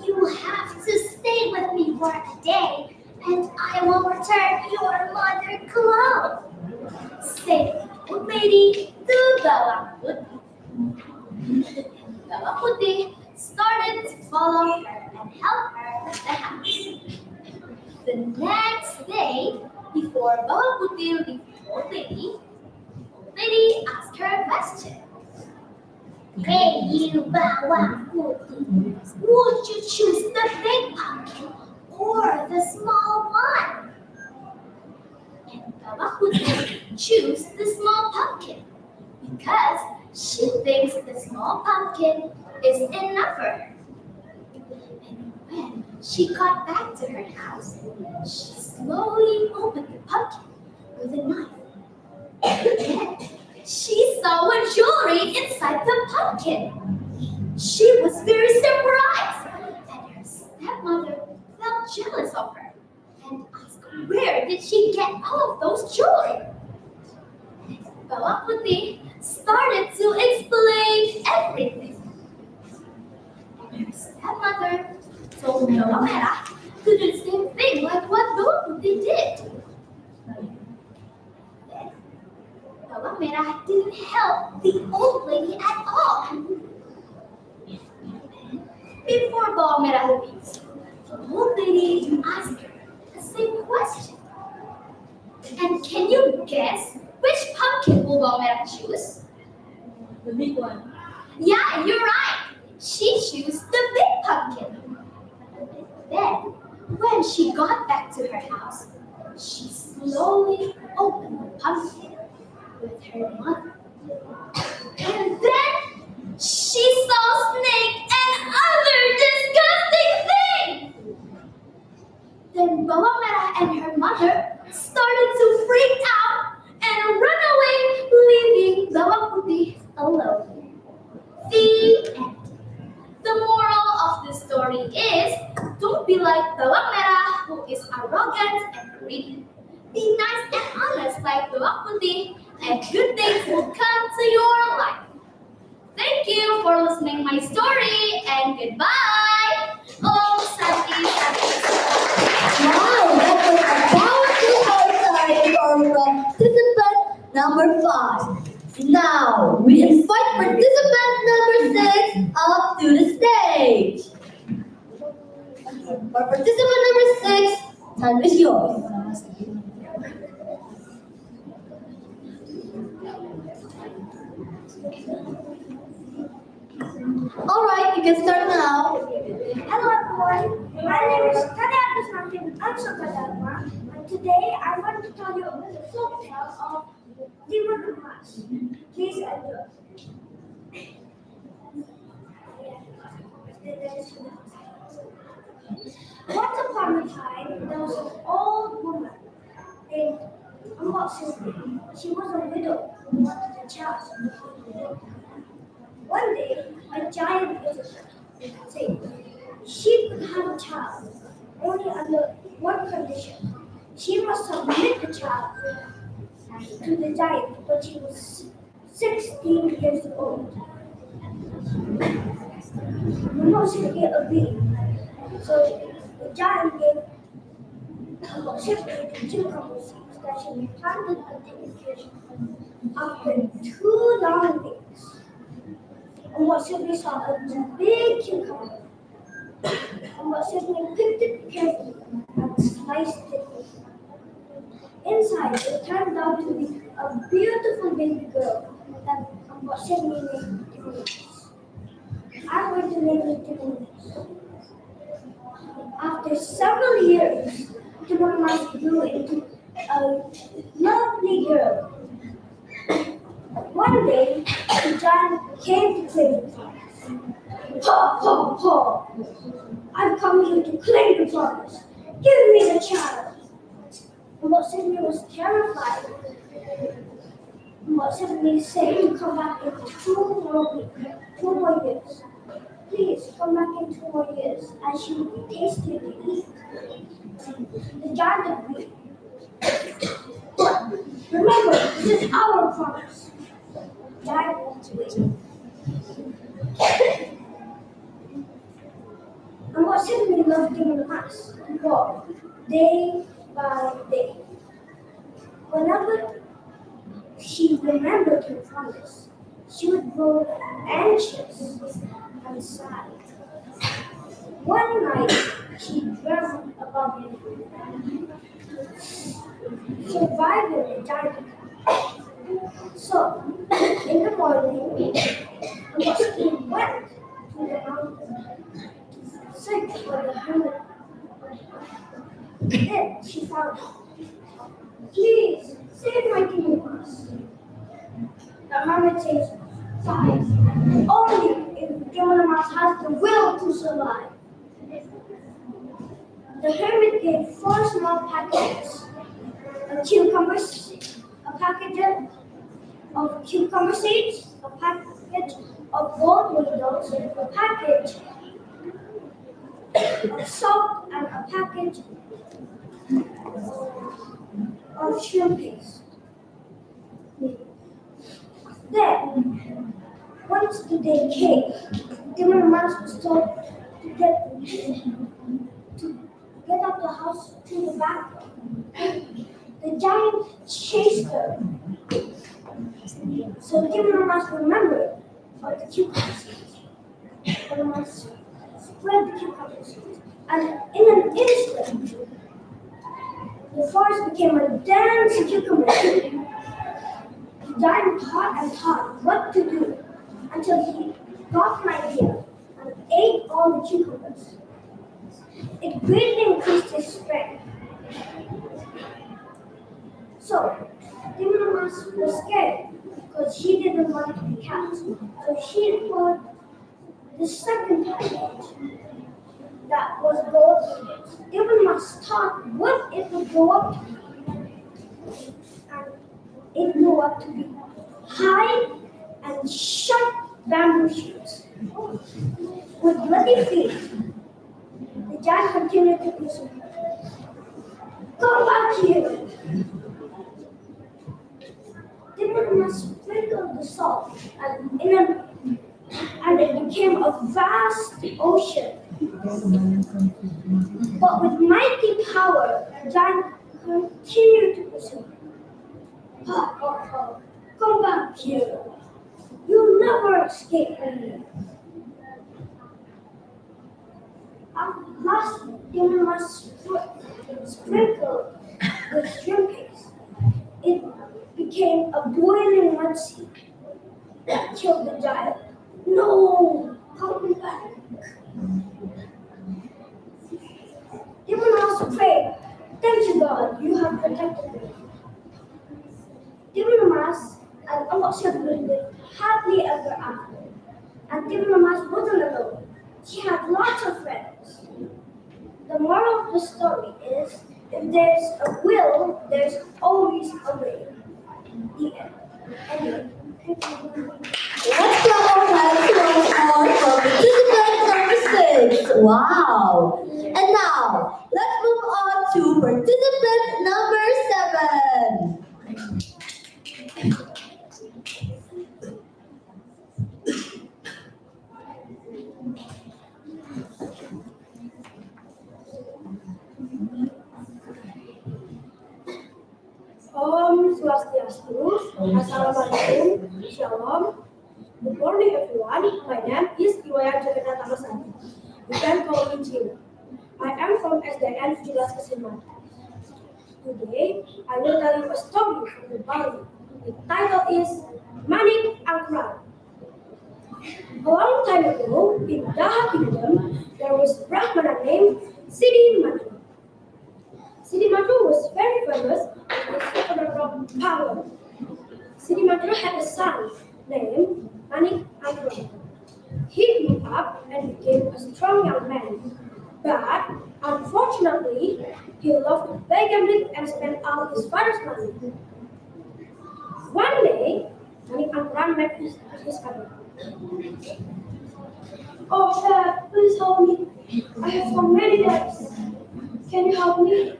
you have to stay with me for a day, and I will return your mother clothes," said the old lady to Bawa Putih. Bawa Putih started to follow her and help her with the house. The next day, before Bawa Putih left the old lady asked her a question. "Hey, you Bawa Putih, would you choose the big pumpkin or the small one?" And Bawa Putih chose the small pumpkin because she thinks the small pumpkin is enough for her. And when she got back to her house, she slowly opened the pumpkin with a knife. And she saw a jewelry inside the pumpkin. She was very surprised, and her stepmother felt jealous of her and asked where did she get all of those jewelry. Bawa Putih started to explain everything. Her stepmother told Bawa Merah to do the same thing like what Bawa Putih did. Then Bawa Merah didn't help the old lady at all. Before Bawa Merah leaves, the old lady asked her the same question. And can you guess which pumpkin will Bawa Merah choose? The big one. Yeah, you're right. She chose the big pumpkin. Then, when she got back to her house, she slowly opened the pumpkin with her mother. And then she saw snake and other disgusting things. Then Bawa Merah and her mother started to freak out and run away, leaving Bawa Putih alone. The end. The moral of the story is, don't be like Bawa Merah who is arrogant and greedy. Be nice and honest like Bawa Putih, and good things will come to your life. Thank you for listening my story, and goodbye. Om Santi Santi. Wow, that was a powerful outside from participant number 5. Now, we invite participant number 6 up to the stage. For participant number 6, time is yours. Alright, you can start now. Hello everyone, my name is Tanya Abdusmantin Ansakadharma, and today I want to tell you the folk tale of Demon Mas. Please enjoy. Once upon a time, there was an old woman named Ambosini. She was a widow who wanted a child. One day, a giant visitor said she could have a child only under one condition. She must submit the child to the giant when she was 16 years old. Moshe agreed. So the giant gave Moshe the cucumber seeds that she planted and taken care of. After 2 long weeks, Moshe saw a big cucumber. Moshe picked it carefully and sliced it. Inside, it turned out to be a beautiful baby girl that Moshe named Timothy. I'm going to name it Timothy. After several years, Timothy grew into a lovely girl. One day, the giant came to claim the promise. Ha ha ha! I've come here to claim the promise. Give me the child. Moshe was terrified. Moshe said to come back in 2 more years. Please come back in 2 more years, and she will be tasty to eat. The giant agreed. But remember, this is our promise. giant walked away. And what simply loved him in the past, walked day by day. Whenever she remembered her promise, she would grow anxious and sad. One night, she dreamt about surviving the giant. So, in the morning, she went to the mountain to search for the hermit. Then she found him. Please, save my demons. The hermit says, fine, only if Demonamas has the will to survive. The hermit gave 4 small packages of cucumber seeds, a package of cucumber seeds, a package of gold needles, a package of salt, and a package of shrimp paste. Then, once the day came, Demonamas was told to get out the house to the back door. The giant chased her. So Demonamas remembered of the cucumber seeds. Demonamas spread the cucumber seeds, and in an instant, the forest became a dense cucumber seed. The giant thought and thought what to do until he got an idea and ate all the cucumbers. It greatly increased his strength. So, Demonamas was scared because she didn't want to be cast. So she put the second package that was gold. Demonamas thought what it would go up to be. And it grew up to be high and sharp bamboo shoots. With bloody feet, the giant continued to pursue her. Come back here! Demonamas sprinkled the salt and it became a vast ocean. But with mighty power, the giant continued to pursue her. Ha ha ha! Come back here! You'll never escape me! At last, Demonamas sprinkled the shrimp paste. It became a boiling mud sea that killed the giant. No! Come back! Demonamas prayed, thank you, God, you have protected me. Demonamas and Allah lived happily ever after. And Demonamas wasn't alone. She had lots of friends. The moral of the story is, if there's a will, there's always a way. The end. Anyway. Let's clap our hands for participant number 6. Wow! And now, let's move on to participant number 7. Om Swastiastu, Assalamualaikum, Shalom. Good morning everyone, my name is Iwaya Jagannath Tamasani. You can call me Gina. I am from SDN Jelas Keseman. Today, I will tell you a story from the Bali. The title is Manik Angkran. A long time ago, in Daha Kingdom, there was a Brahmana named Siddhi Matu. Siddhi Matu was very famous for his supernatural power. Siddhi Matu had a son named Manik Angkran. He grew up and became a strong young man. But unfortunately, he loved to play gambling and spend all his father's money. One day, Manik Angkran met his father. Oh, Dad, please help me. I have so many debts. Can you help me?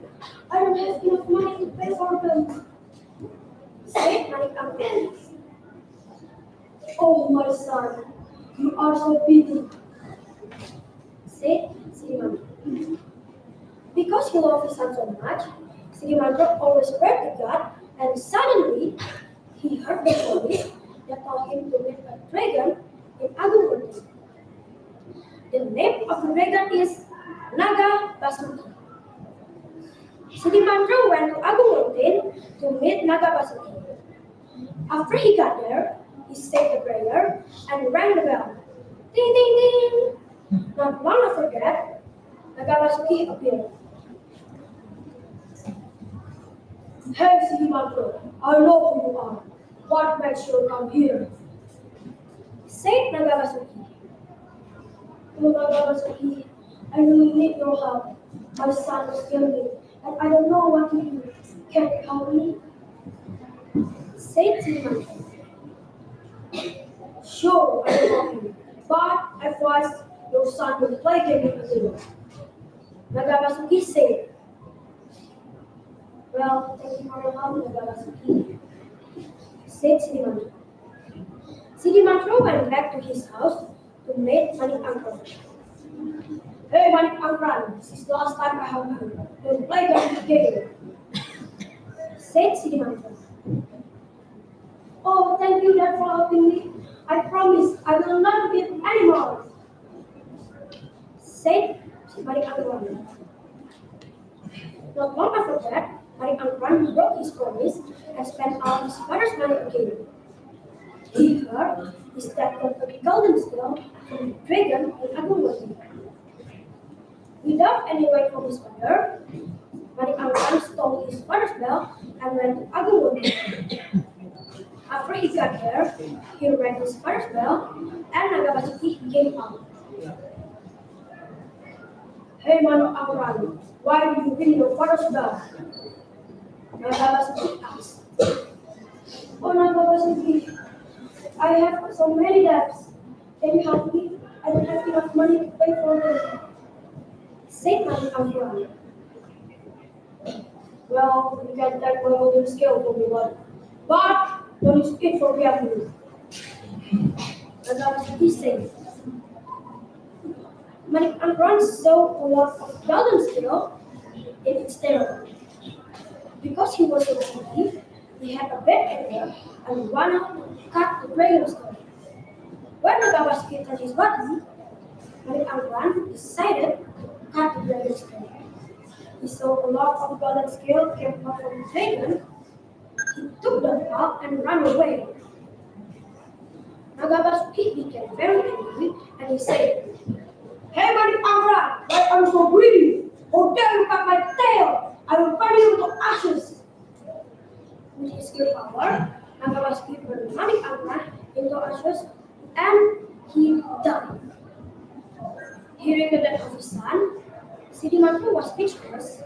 I don't have enough money to pay for them. Said Manik Angkran. Oh, my son, you are so pretty, said Srimantra. Because he loved his son so much, Srimantra always prayed to God, and suddenly he heard the voice that told him to meet a dragon in Agumurti. The name of the dragon is Naga Basuki. Srimantra went to Agumurti to meet Naga Basuki. After he got there, he said the prayer and rang the bell. Ding ding ding! Not long after that, Nagabasuki appeared. Hey, Srimantra, I know who you are. What makes you come here? Said Nagabasuki. Oh, Nagabasuki, I really need your help. My son is me, and I don't know what to do. Can you help me? Said Srimantra. Sure, I will help you. But at first, your son will play game with you. Nagabasuki said. Well, thank you for your help, Nagabasuki, said Srimantra. Srimantra went back to his house to meet Manik Angkran. Hey, Manik Angkran, this is the last time I help you. We'll play game together, said Srimantra. Oh, thank you, Dad, for helping me. I promise I will not beat anymore, said Manik Angkran. Not long after that, Manik Angkran broke his promise and spent all his father's money again. He heard is that got a golden scale from the dragon in Agumurti. Without any wait from his father, Manik Angkran stole his father's bell and went to Agumurti. After he got there, he rang his father's bell and Nagabasuki came out. Hey Manik Angkran, why do you ring your father's bell? Nagabasuki asked. Oh Nagabasuki, I have so many debts. Can you help me? I don't have enough money to pay for them, said Manik Angkran. Well, you can take my golden scale for me, but don't use it for gambling. And that's what he said. Manik Angkran saw a lot of golden scale in its terror. Because he was so greedy, he had a bad idea and wanted to cut the dragon's skull. When Nagabasuki turned his body, Manik Angkran decided to cut the dragon's skull. He saw a lot of golden scale came out from the dragon. He took the ball and ran away. Nagabasuki became very angry and he said, Hey Manik Angkran, why are you so greedy? How dare you cut my tail? I will burn you to ashes. With his skill power, Nagabasuki burned Manik Angkran into ashes and he died. Hearing the death of his son, Srimantra was speechless.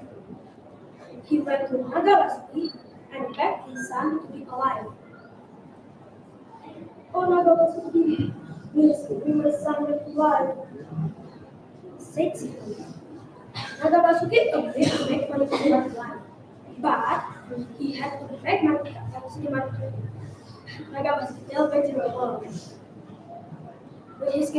He went to Nagabasuki and begged his son to be alive. Oh Nagabasuki, please bring my son back to life, said Srimantra. Nagabasuki agreed to make Manik Angkran alive, but he had to beg Srimantra. Nagabasuki fell back to the world. With his